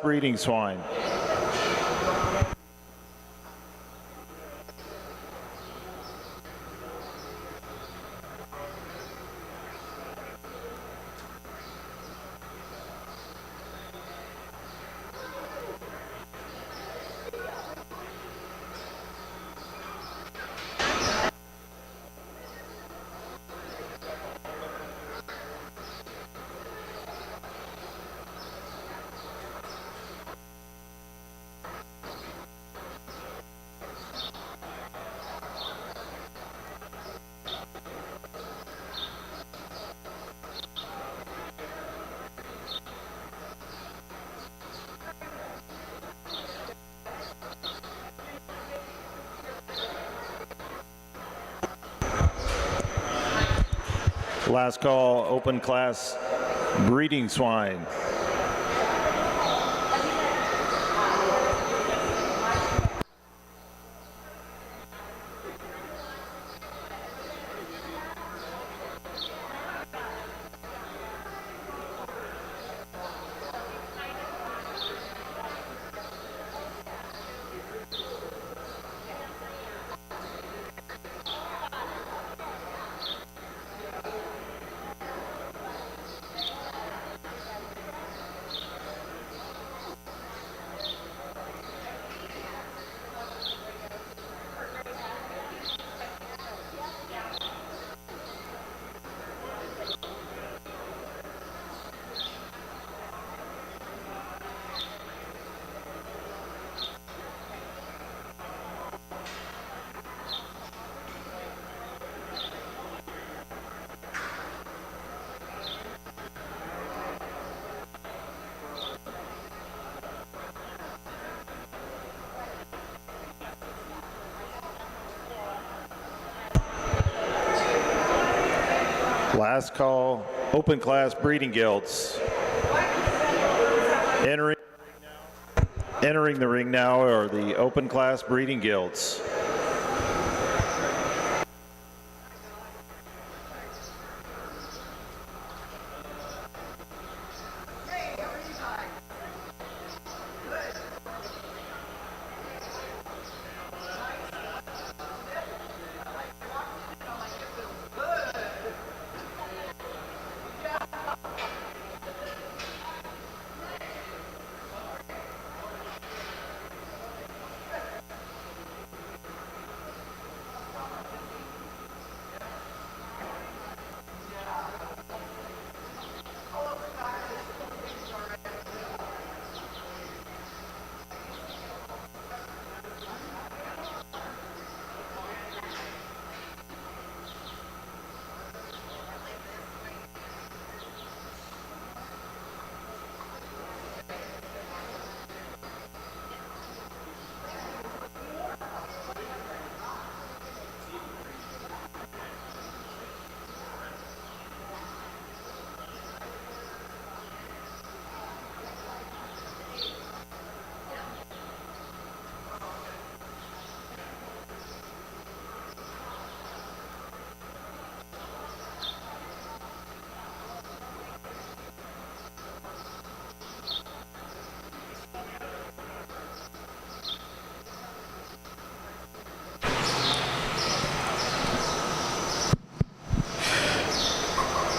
breeding swine. Last call, open class breeding swine. Last call, open class breeding gilts. Entering the ring now are the open class breeding gilts.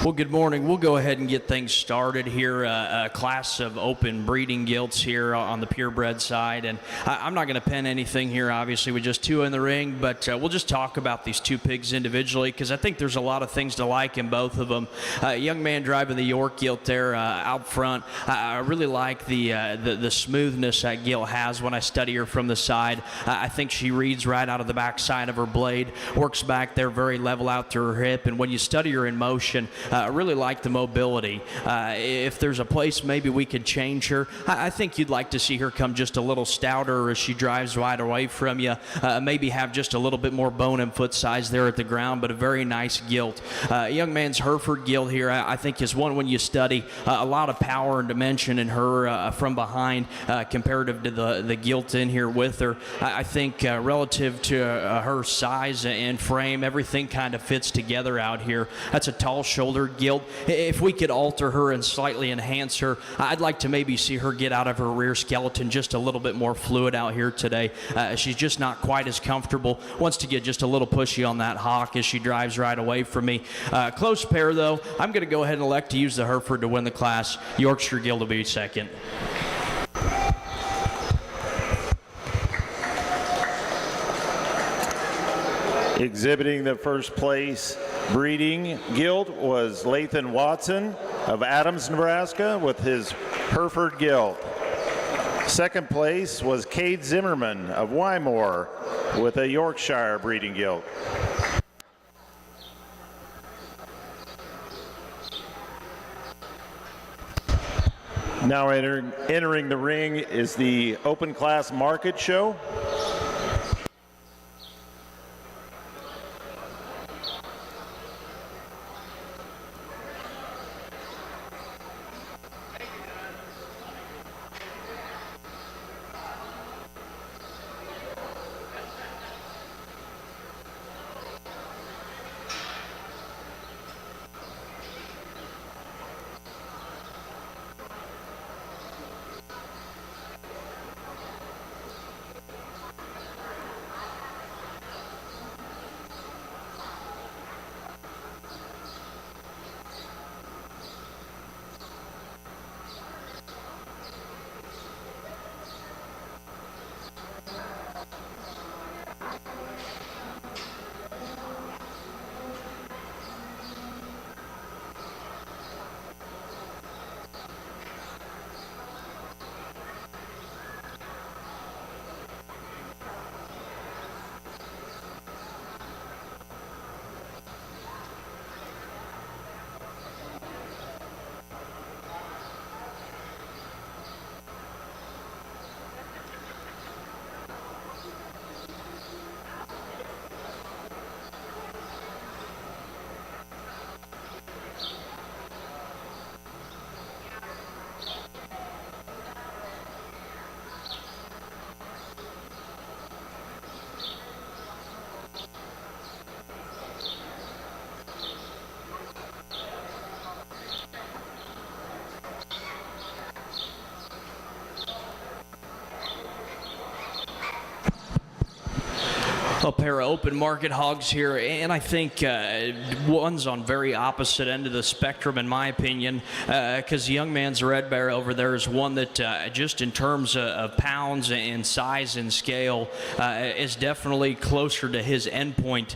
Well, good morning. We'll go ahead and get things started here. A class of open breeding gilts here on the purebred side. And I'm not going to pin anything here, obviously, with just two in the ring, but we'll just talk about these two pigs individually because I think there's a lot of things to like in both of them. Young man driving the York gilt there out front. I really like the smoothness that gilt has when I study her from the side. I think she reads right out of the back side of her blade, works back there very level out to her hip, and when you study her in motion, I really like the mobility. If there's a place maybe we could change her, I think you'd like to see her come just a little stouter as she drives right away from you. Maybe have just a little bit more bone and foot size there at the ground, but a very nice gilt. Young man's Hereford gilt here, I think is one when you study a lot of power and dimension in her from behind comparative to the gilt in here with her. I think relative to her size and frame, everything kind of fits together out here. That's a tall shoulder her gilt. If we could alter her and slightly enhance her, I'd like to maybe see her get out of her rear skeleton just a little bit more fluid out here today. She's just not quite as comfortable. Wants to get just a little pushy on that hock as she drives right away from me. Close pair, though. I'm going to go ahead and elect to use the Hereford to win the class. Yorkshire Gilt will be second. Exhibiting the first place breeding gilt was Lathan Watson of Adams, Nebraska, with his Hereford gilt. Second place was Gage Zimmerman of Wymore with a Yorkshire breeding gilt. Now entering the ring is the Open Class Market Show. A pair of open market hogs here, and I think one's on very opposite end of the spectrum in my opinion, because the young man's red bear over there is one that just in terms of pounds and size and scale is definitely closer to his endpoint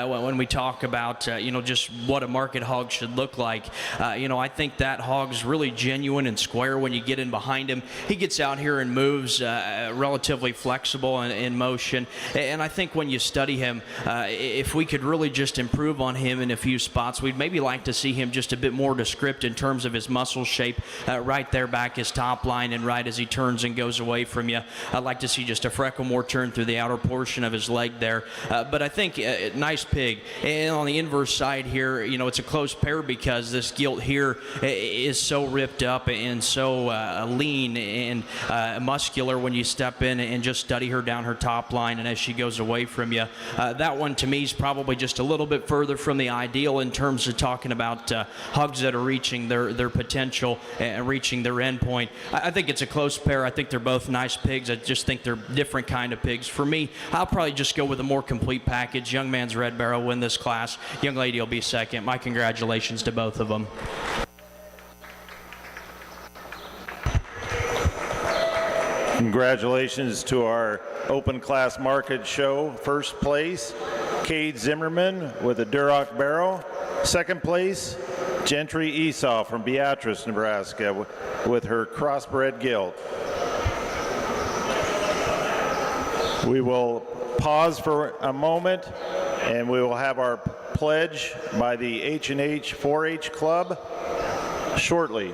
when we talk about just what a market hog should look like. I think that hog's really genuine and square when you get in behind him. He gets out here and moves relatively flexible in motion, and I think when you study him, if we could really just improve on him in a few spots, we'd maybe like to see him just a bit more descript in terms of his muscle shape right there back his top line and right as he turns and goes away from you. I'd like to see just a freckle more turn through the outer portion of his leg there. But I think nice pig. And on the inverse side here, it's a close pair because this gilt here is so ripped up and so lean and muscular when you step in and just study her down her top line and as she goes away from you. That one to me is probably just a little bit further from the ideal in terms of talking about hogs that are reaching their potential and reaching their end point. I think it's a close pair. I think they're both nice pigs. I just think they're different kind of pigs. For me, I'll probably just go with a more complete package. Young man's red bear will win this class. Young lady will be second. My congratulations to both of them. Congratulations to our Open Class Market Show. First place, Gage Zimmerman with a Duroc barrel. Second place, Gentry Esau from Beatrice, Nebraska with her crossbred gilt. We will pause for a moment and we will have our pledge by the H&H 4-H Club shortly.